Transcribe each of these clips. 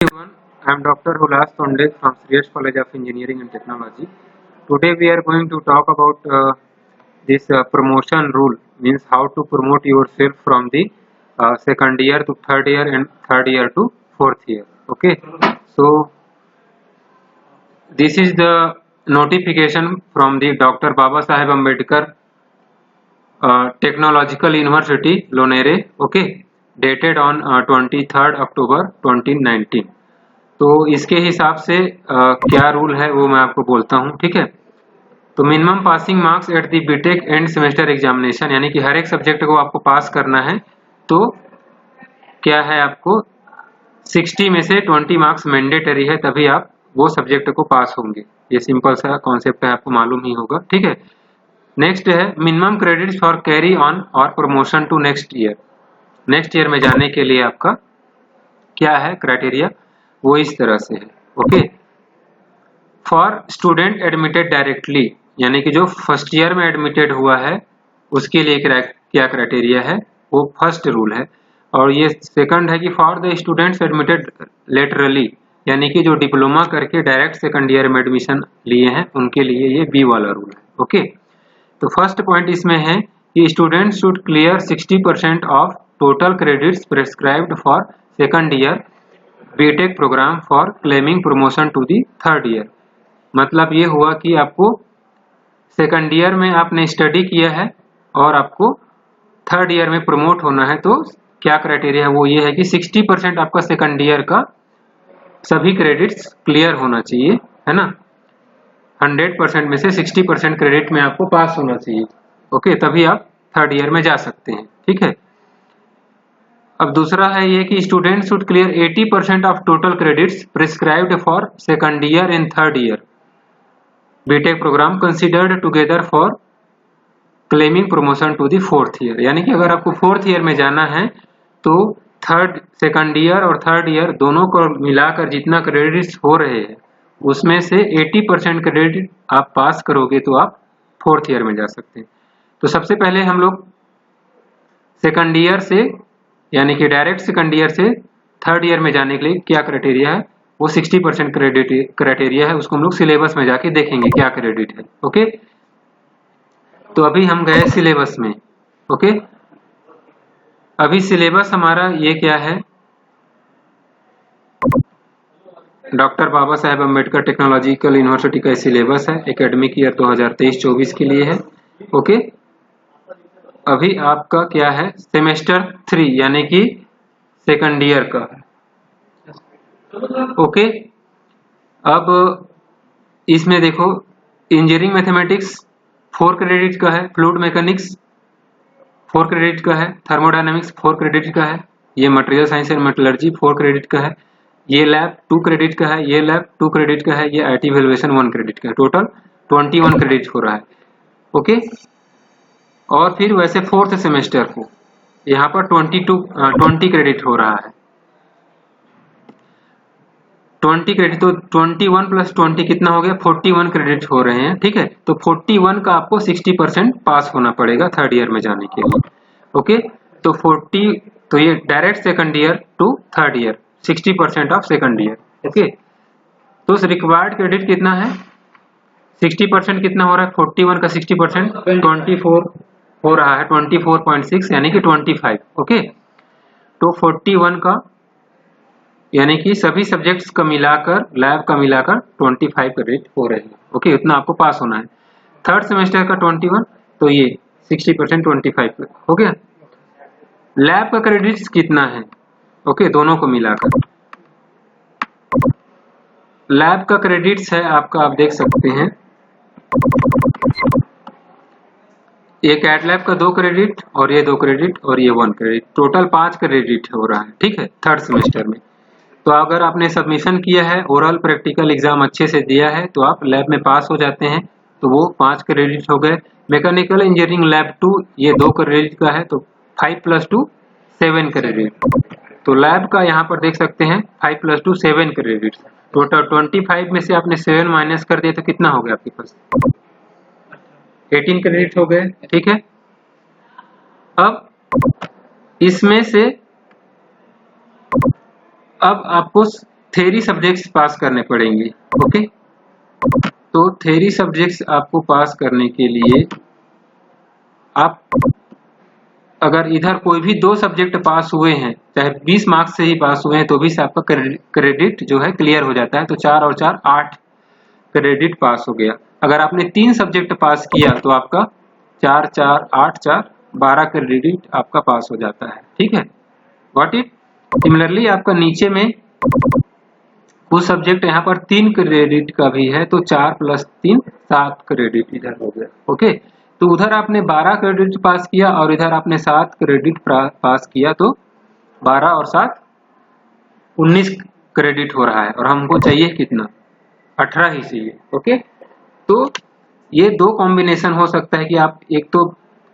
Everyone, I am Dr. Hulas Tonde from Sriyash College of Engineering and Technology. Today we are going to talk about this promotion rule, means how to promote yourself from the second year to third year and third year to fourth year. Okay, so this is the notification from the Dr. Baba Saheb Ambedkar Technological University, Lonere, okay, dated on 23rd October 2019. तो इसके हिसाब से क्या rule है वो मैं आपको बोलता हूँ, ठीक है। तो minimum passing marks at the BTech end semester examination, यानी कि हर एक सब्जेक्ट को आपको पास करना है, तो क्या है, आपको 60 में से 20 मार्क्स मैंडेटरी है, तभी आप वो सब्जेक्ट को पास होंगे। ये सिंपल सा कॉन्सेप्ट है, आपको मालूम ही होगा, ठीक है। नेक्स्ट है minimum credits for carry on और promotion to next year. Next year में जाने के लिए आपका क्या है क्राइटेरिया, वो इस तरह से है, okay. For student admitted directly, यानी कि जो फर्स्ट ईयर में एडमिटेड हुआ है उसके लिए क्या क्राइटेरिया है, वो फर्स्ट रूल है। और ये सेकंड है कि for the students admitted laterally, यानी कि जो डिप्लोमा करके डायरेक्ट सेकंड ईयर में एडमिशन लिए हैं उनके लिए ये बी वाला रूल है, ओके। तो फर्स्ट पॉइंट इसमें है कि student should clear 60% of total credits prescribed for second year BTech program for claiming promotion to the third year. मतलब ये हुआ कि आपको सेकंड ईयर में आपने स्टडी किया है और आपको थर्ड ईयर में प्रमोट होना है, तो क्या क्राइटेरिया है, वो ये है कि 60% आपका सेकंड ईयर का सभी क्रेडिट्स क्लियर होना चाहिए, है ना। 100% में से 60% क्रेडिट में आपको पास होना चाहिए, ओके, तभी आप थर्ड ईयर में जा सकते हैं, ठीक है। अब दूसरा है ये कि student should clear 80% of total credits prescribed for second year and third year BTech program considered together for claiming promotion to the fourth year. यानी कि अगर आपको फोर्थ ईयर में जाना है तो सेकंड ईयर और थर्ड ईयर दोनों को मिलाकर जितना क्रेडिट्स हो रहे हैं उसमें से 80% क्रेडिट आप पास करोगे तो आप फोर्थ ईयर में जा सकते हैं। तो सबसे पहले हम लोग सेकंड ईयर से, यानी कि डायरेक्ट सेकंड ईयर से थर्ड ईयर में जाने के लिए क्या क्राइटेरिया है, वो 60% क्रेडिट क्राइटेरिया है, उसको हम लोग सिलेबस में जाके देखेंगे क्या क्रेडिट है, ओके। तो अभी हम गए सिलेबस में, ओके। अभी सिलेबस हमारा ये क्या है, doctor Baba Saheb Ambedkar technological university का सिलेबस है, एकेडमिक ईयर 2023-24 के लिए है, ओके। अभी आपका क्या है, सेमेस्टर 3 यानी कि सेकंड ईयर का, ओके। अब इसमें देखो इंजीनियरिंग मैथमेटिक्स 4 क्रेडिट का है, फ्लूइड मैकेनिक्स 4 क्रेडिट का है, थर्मोडायनामिक्स 4 क्रेडिट का है, ये material science and metallurgy 4 credit का है, ये लैब 2 क्रेडिट का है, ये लैब 2 क्रेडिट का है, ये आईटी वैल्यूएशन 1 क्रेडिट का है। टोटल 21 क्रेडिट हो रहा है, ओके। और फिर वैसे फोर्थ सेमेस्टर को यहाँ पर 20 क्रेडिट हो रहा है, 20 क्रेडिट, तो 21 + 20 कितना हो गया, 41 क्रेडिट हो रहे हैं, ठीक है। तो 41 का आपको 60% पास होना पड़ेगा थर्ड ईयर में जाने के लिए, ओके। तो 40, तो ये direct second year to third year 60% of second year, okay. तो रिक्वायर्ड क्रेडिट कितना है, 60% कितना हो रहा है, 41 का 60% 24 हो रहा है, 24.6 यानी कि 25, ओके। तो 41 का यानी कि सभी सब्जेक्ट्स का मिलाकर, लैब का मिलाकर 25 क्रेडिट हो रहे हैं, ओके। इतना आपको पास होना है। थर्ड सेमेस्टर का 21, तो ये 60% 25 हो गया। लैब का क्रेडिट्स कितना है, ओके, दोनों को मिलाकर लैब का क्रेडिट्स है आपका, आप देख सकते हैं, ये कैट लैब का 2 क्रेडिट और ये 2 क्रेडिट और ये 1 क्रेडिट, टोटल 5 क्रेडिट हो रहा है, ठीक है, थर्ड सेमेस्टर में। तो अगर आपने सबमिशन किया है, ओरल प्रैक्टिकल एग्जाम अच्छे से दिया है, तो आप लैब में पास हो जाते हैं, तो वो 5 क्रेडिट हो गए। मैकेनिकल इंजीनियरिंग लैब 2 ये 2 क्रेडिट का है, तो 5 + 2 7 क्रेडिट। तो लैब का यहाँ पर देख सकते हैं 5 + 2 7 क्रेडिट, टोटल 25 में से आपने 7 माइनस कर दिया तो कितना हो गया आपके पास, 18 क्रेडिट हो गए, ठीक है। अब इसमें से अब आपको थ्योरी सब्जेक्ट्स पास करने पड़ेंगे। ओके, तो थ्योरी सब्जेक्ट्स आपको पास करने के लिए आप अगर इधर कोई भी 2 सब्जेक्ट पास हुए हैं, चाहे 20 मार्क्स से ही पास हुए हैं, तो भी से आपका क्रेडिट जो है क्लियर हो जाता है। तो 4 और 4 8 क्रेडिट पास हो गया। अगर आपने 3 सब्जेक्ट पास किया तो आपका 4 4 8 4 12 क्रेडिट आपका पास हो जाता है। ठीक है, व्हाट इट। सिमिलरली आपका नीचे में कुछ सब्जेक्ट यहाँ पर 3 क्रेडिट का भी है, तो 4 + 3 7 क्रेडिट इधर हो गया। ओके, तो उधर आपने 12 क्रेडिट पास किया और इधर आपने 7 क्रेडिट पास किया, तो 12 और 7 19 क्रेडिट हो रहा है, और हमको चाहिए कितना, 18 ही चाहिए। ओके, तो ये 2 कॉम्बिनेशन हो सकता है कि आप एक तो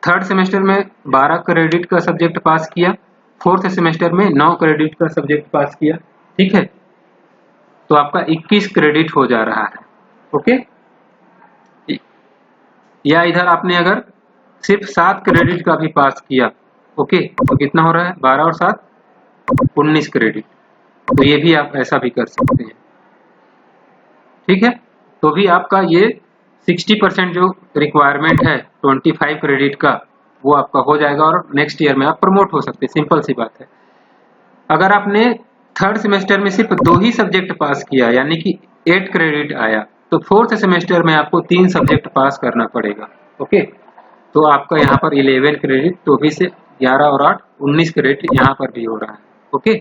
थर्ड सेमेस्टर में 12 क्रेडिट का सब्जेक्ट पास किया, फोर्थ सेमेस्टर में 9 क्रेडिट का सब्जेक्ट पास किया। ठीक है, तो आपका 21 क्रेडिट हो जा रहा है। ओके, या इधर आपने अगर सिर्फ 7 क्रेडिट का भी पास किया, ओके, तो कितना हो रहा है, 12 और 7 19 क्रेडिट। तो ये भी आप ऐसा भी कर सकते हैं। ठीक है, तो भी आपका ये 60% जो रिक्वायरमेंट है 25 क्रेडिट का, वो आपका हो जाएगा और नेक्स्ट ईयर में आप प्रमोट हो सकते हैं। सिंपल सी बात है। अगर आपने थर्ड सेमेस्टर में सिर्फ 2 ही सब्जेक्ट पास किया, यानी कि 8 क्रेडिट आया, तो फोर्थ सेमेस्टर में आपको 3 सब्जेक्ट पास करना पड़ेगा। ओके, तो आपका यहाँ पर 11 क्रेडिट, तो भी से 11 और 8 19 क्रेडिट यहाँ पर भी हो रहा है। ओके,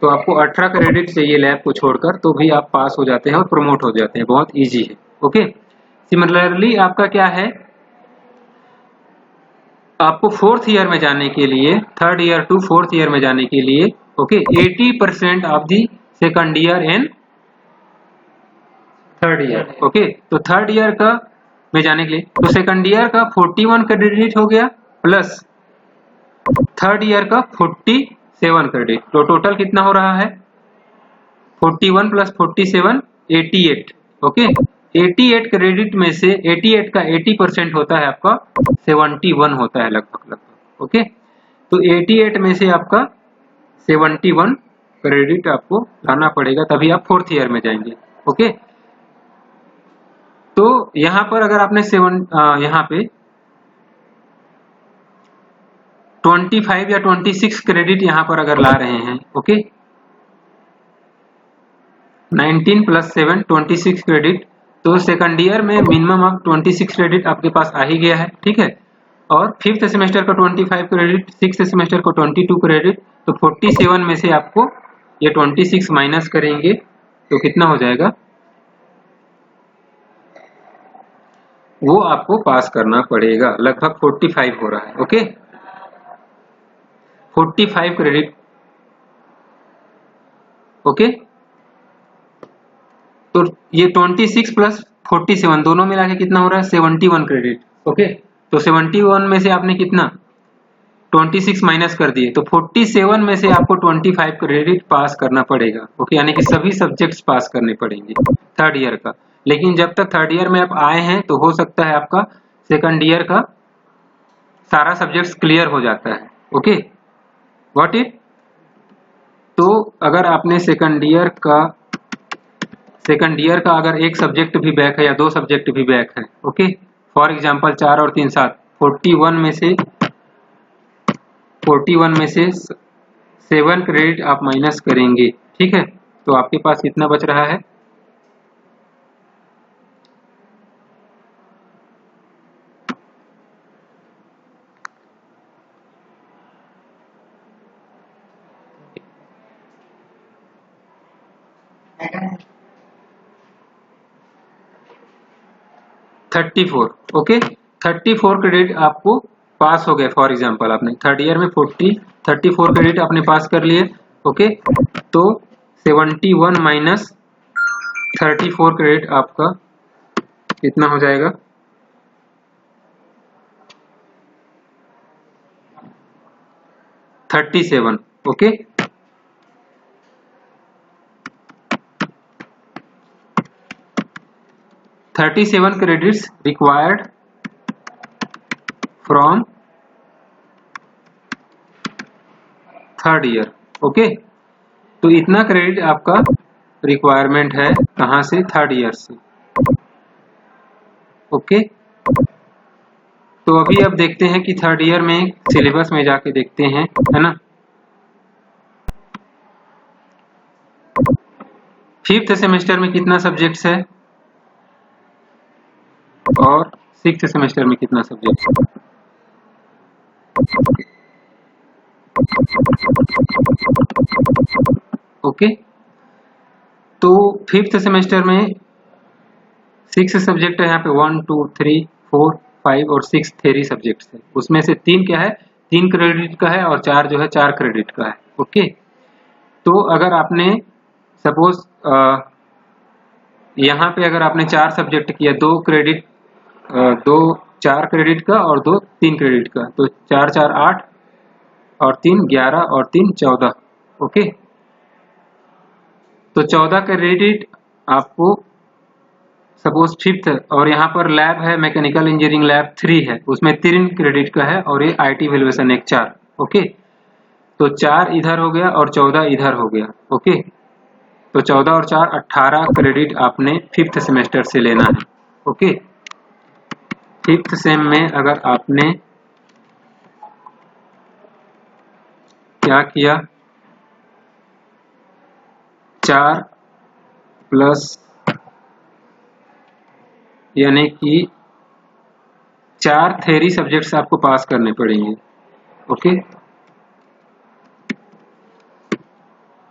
तो आपको 18 क्रेडिट चाहिए लैब को छोड़कर, तो भी आप पास हो जाते हैं और प्रमोट हो जाते हैं। बहुत इजी है। ओके, सिमिलरली आपका क्या है, आपको फोर्थ ईयर में जाने के लिए, third year to fourth year में जाने के लिए, okay, 80% of the second year and third year. Okay, तो थर्ड ईयर का में जाने के लिए, तो सेकंड ईयर का 41 क्रेडिट हो गया, प्लस थर्ड ईयर का 47 क्रेडिट, तो टोटल कितना हो रहा है, 41 + 47 88। ओके, 88 क्रेडिट में से 88 का 80% होता है आपका 71 होता है लगभग। ओके, तो 88 में से आपका 71 क्रेडिट आपको लाना पड़ेगा, तभी आप फोर्थ ईयर में जाएंगे। ओके, तो यहाँ पर अगर आपने यहाँ पे 25 या 26 क्रेडिट यहाँ पर अगर ला रहे हैं, ओके, 19 + 7 26 क्रेडिट, तो सेकंड ईयर में मिनिमम आप 26 क्रेडिट आपके पास आ ही गया है। ठीक है, और फिफ्थ सेमेस्टर का 25 क्रेडिट, सिक्स्थ सेमेस्टर का 22 क्रेडिट, तो 47 में से आपको ये 26 माइनस करेंगे, तो कितना हो जाएगा, वो आपको पास करना पड़ेगा। लगभग 45 हो रहा है। Okay, 45 credit. ओके, तो ये 26 + 47 दोनों मिला के कितना हो रहा है, 71 क्रेडिट। ओके, तो 71 में से आपने कितना 26 माइनस कर दिए, तो 47 में से आपको 25 क्रेडिट पास करना पड़ेगा। ओके, यानी कि सभी सब्जेक्ट्स पास करने पड़ेंगे थर्ड ईयर का। लेकिन जब तक थर्ड ईयर में आप आए हैं, तो हो सकता है आपका सेकंड ईयर का सारा सब्जेक्ट्स क्लियर हो जाता है। Okay, what it. तो अगर आपने सेकंड ईयर का अगर एक सब्जेक्ट भी बैक है या 2 सब्जेक्ट भी बैक है, ओके, फॉर एग्जांपल 4 और 3 7, 41 में से 7 क्रेडिट आप माइनस करेंगे। ठीक है, तो आपके पास कितना बच रहा है, $34। ओके, 34 क्रेडिट आपको पास हो गए। फॉर एग्जांपल आपने थर्ड ईयर में 34 क्रेडिट आपने पास कर लिए। ओके, तो 71 माइनस 34 क्रेडिट आपका कितना हो जाएगा, 37। Okay, $37 credits required from third year. Okay, तो इतना क्रेडिट आपका रिक्वायरमेंट है कहाँ से, थर्ड ईयर से। ओके, तो अभी अब देखते हैं कि थर्ड ईयर में सिलेबस में जाके देखते हैं, है ना। फिफ्थ सेमेस्टर में कितना सब्जेक्ट्स है और सिक्स्थ सेमेस्टर में कितना सब्जेक्ट है। ओके, तो फिफ्थ सेमेस्टर में 6 सब्जेक्ट है यहाँ पे, 1 2 3 4 5 और 6 थ्योरी सब्जेक्ट्स है। उसमें से 3 क्या है, 3 क्रेडिट का है और 4 जो है 4 क्रेडिट का है। ओके, तो अगर आपने सपोज यहाँ पे अगर आपने 4 सब्जेक्ट किया, 4 क्रेडिट का और 2 3 क्रेडिट का, तो 4 4 8 और 3 11 और 3 14। ओके, तो 14 क्रेडिट आपको सपोज फिफ्थ, और यहाँ पर लैब है मैकेनिकल इंजीनियरिंग लैब 3 है, उसमें 3 क्रेडिट का है और ये आईटी वैल्यूएशन एक 4। ओके, तो 4 इधर हो गया और 14 इधर हो गया। ओके, तो 14 और 4 18 क्रेडिट आपने फिफ्थ सेमेस्टर से लेना है। ओके, फिफ्थ सेम में अगर आपने क्या किया, 4 प्लस यानी कि 4 थ्योरी सब्जेक्ट्स आपको पास करने पड़ेंगे। ओके,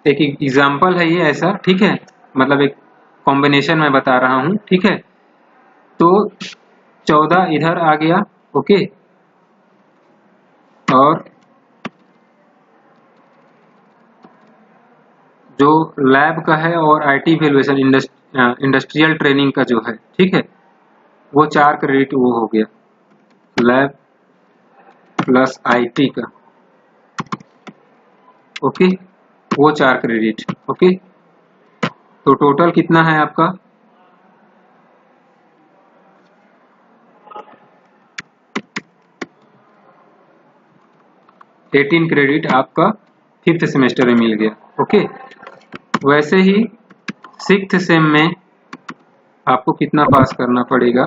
एक एग्जाम्पल है ये ऐसा, ठीक है, मतलब एक कॉम्बिनेशन में बता रहा हूं, ठीक है। तो 14 इधर आ गया। ओके, और जो लैब का है और आईटी वैल्यूएशन इंडस्ट्रियल ट्रेनिंग का जो है, ठीक है, वो 4 क्रेडिट वो हो गया, लैब प्लस आईटी का। ओके, वो 4 क्रेडिट। ओके, तो टोटल कितना है आपका, 18 क्रेडिट आपका फिफ्थ सेमेस्टर में मिल गया। ओके, वैसे ही सिक्स्थ सेम में आपको कितना पास करना पड़ेगा,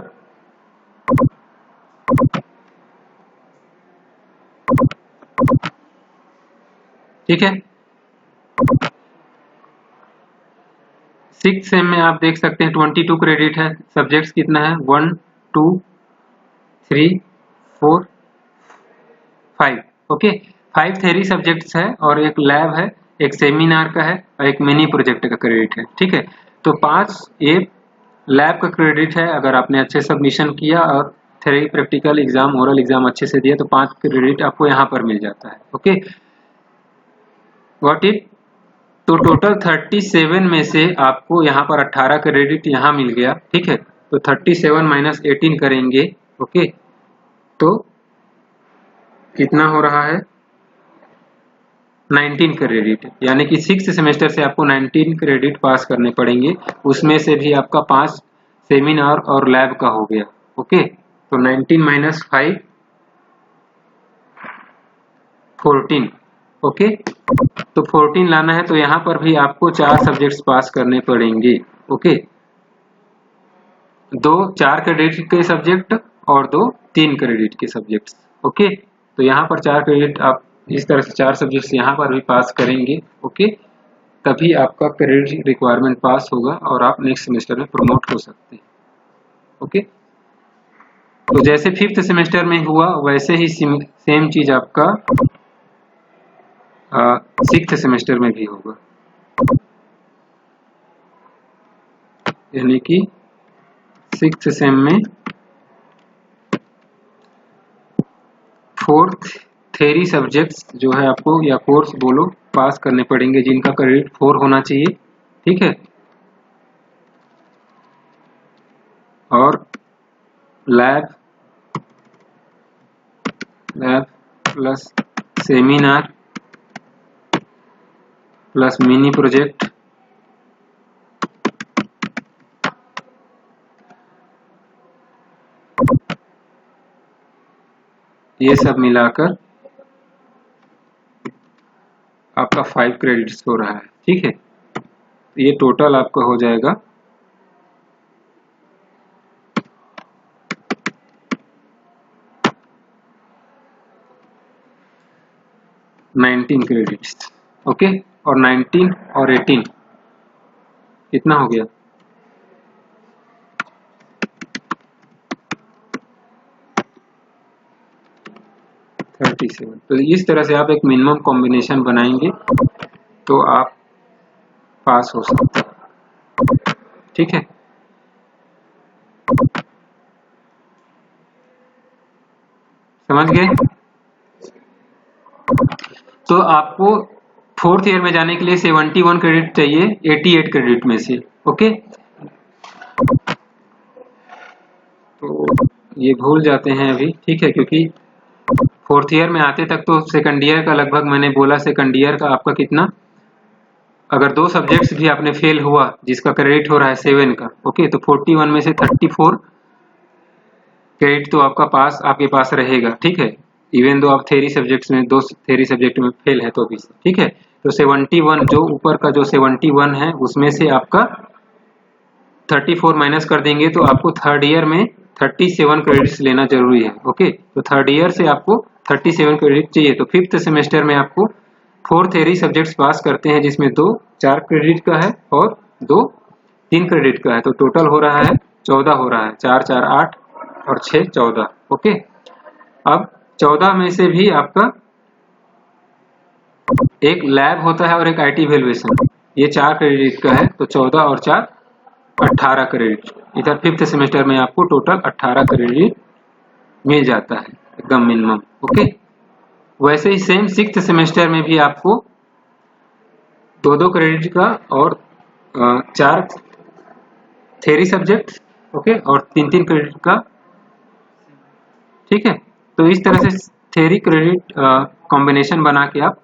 ठीक है। सिक्स सेम में आप देख सकते हैं 22 क्रेडिट है, सब्जेक्ट्स कितना है, 1 2 3 4 5। ओके, 5 थ्योरी सब्जेक्ट्स है और एक लैब है, एक सेमिनार का है और एक मिनी प्रोजेक्ट का क्रेडिट है, ठीक है। तो 5 ये लैब का क्रेडिट है, अगर आपने अच्छे सबमिशन किया और theory practical exam oral exam अच्छे से दिया तो 5 क्रेडिट आपको यहाँ पर मिल जाता है। ओके, व्हाट इट, तो टोटल 37 में से आपको यहाँ पर 18 क्रेडिट यहाँ मिल गया, ठीक है। तो 37 माइनस 18 करेंगे। ओके, तो कितना हो रहा है, 19 क्रेडिट, यानी कि सिक्स सेमेस्टर से आपको 19 क्रेडिट पास करने पड़ेंगे, उसमें से भी आपका 5 सेमिनार और लैब का हो गया। ओके, तो 19 माइनस 5 14। ओके, तो 14 लाना है, तो यहाँ पर भी आपको 4 सब्जेक्ट्स पास करने पड़ेंगे। ओके, 2 4 क्रेडिट के सब्जेक्ट और 2 3 क्रेडिट के सब्जेक्ट्स। ओके, तो यहाँ पर 4 क्रेडिट आप इस तरह से 4 सब्जेक्ट्स यहाँ पर भी पास करेंगे। ओके, तभी आपका क्रेडिट रिक्वायरमेंट पास होगा और आप नेक्स्ट सेमेस्टर में प्रमोट हो सकते हैं। ओके, तो जैसे फिफ्थ सेमेस्टर में हुआ वैसे ही सेम चीज आपका सिक्स्थ सेमेस्टर में भी होगा, यानी कि सिक्स्थ सेम में 4 थ्योरी सब्जेक्ट्स जो है आपको, या कोर्स बोलो, पास करने पड़ेंगे जिनका क्रेडिट 4 होना चाहिए, ठीक है। और lab plus seminar plus mini project ये सब मिलाकर आपका 5 क्रेडिट्स हो रहा है, ठीक है, तो ये टोटल आपका हो जाएगा 19 क्रेडिट्स। ओके, और 19 और 18 कितना हो गया? 37। तो इस तरह से आप एक मिनिमम कॉम्बिनेशन बनाएंगे तो आप पास हो सकते हैं। ठीक है, समझ गए? तो आपको फोर्थ ईयर में जाने के लिए 71 क्रेडिट चाहिए 88 क्रेडिट में से। ओके, तो ये भूल जाते हैं अभी, ठीक है, क्योंकि फोर्थ ईयर में आते तक तो सेकंड ईयर का लगभग मैंने बोला, सेकंड ईयर का आपका कितना, अगर 2 सब्जेक्ट्स भी आपने फेल हुआ जिसका क्रेडिट हो रहा है 7 का, ओके, तो 41 में से 34 क्रेडिट तो आपका पास आपके पास रहेगा। ठीक है, इवन दो आप थ्योरी सब्जेक्ट्स में 2 थ्योरी सब्जेक्ट में फेल है तो भी, ठीक है। तो 71 जो ऊपर का जो 71 है उसमें से आपका 34 माइनस कर देंगे तो आपको थर्ड ईयर में 37 क्रेडिट्स लेना जरूरी है। ओके, तो थर्ड ईयर से आपको 37 क्रेडिट चाहिए। तो फिफ्थ सेमेस्टर में आपको 4 थ्योरी सब्जेक्ट्स पास करते हैं जिसमें 2 4 क्रेडिट का है और 2 3 क्रेडिट का है, तो टोटल हो रहा है 14 हो रहा है, 4 4 8 और 6 14। ओके, अब 14 में से भी आपका एक लैब होता है और एक आईटी वैल्यूएशन, ये 4 क्रेडिट का है, तो 14 और 4 18 क्रेडिट। इधर फिफ्थ सेमेस्टर में आपको टोटल 18 क्रेडिट मिल जाता है एकदम मिनिमम। ओके, वैसे ही सेम सिक्स्थ सेमेस्टर में भी आपको 2 क्रेडिट का और 4 थ्योरी सब्जेक्ट, ओके, और 3 क्रेडिट का। ठीक है, तो इस तरह से थ्योरी क्रेडिट कॉम्बिनेशन बना के आप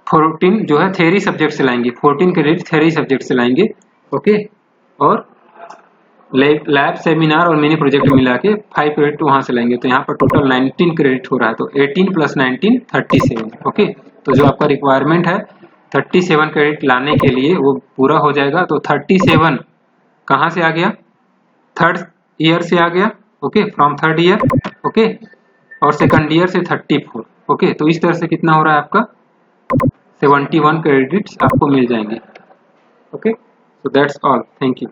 14 जो है थ्योरी सब्जेक्ट से लाएंगे, 14 क्रेडिट थ्योरी सब्जेक्ट से लाएंगे। ओके, और लैब सेमिनार और मिनी प्रोजेक्ट मिला के 5 क्रेडिट वहां से लाएंगे, तो यहाँ पर टोटल 19 क्रेडिट हो रहा है, तो 18 प्लस 19 37। ओके, तो जो आपका रिक्वायरमेंट है 37 क्रेडिट लाने के लिए वो पूरा हो जाएगा। तो 37 कहाँ से आ गया? थर्ड ईयर से आ गया। Okay, from third year. Okay, और सेकंड ईयर से 34। ओके, तो इस तरह से कितना हो रहा है आपका 71 क्रेडिट्स आपको मिल जाएंगे। Okay, so that's all, thank you.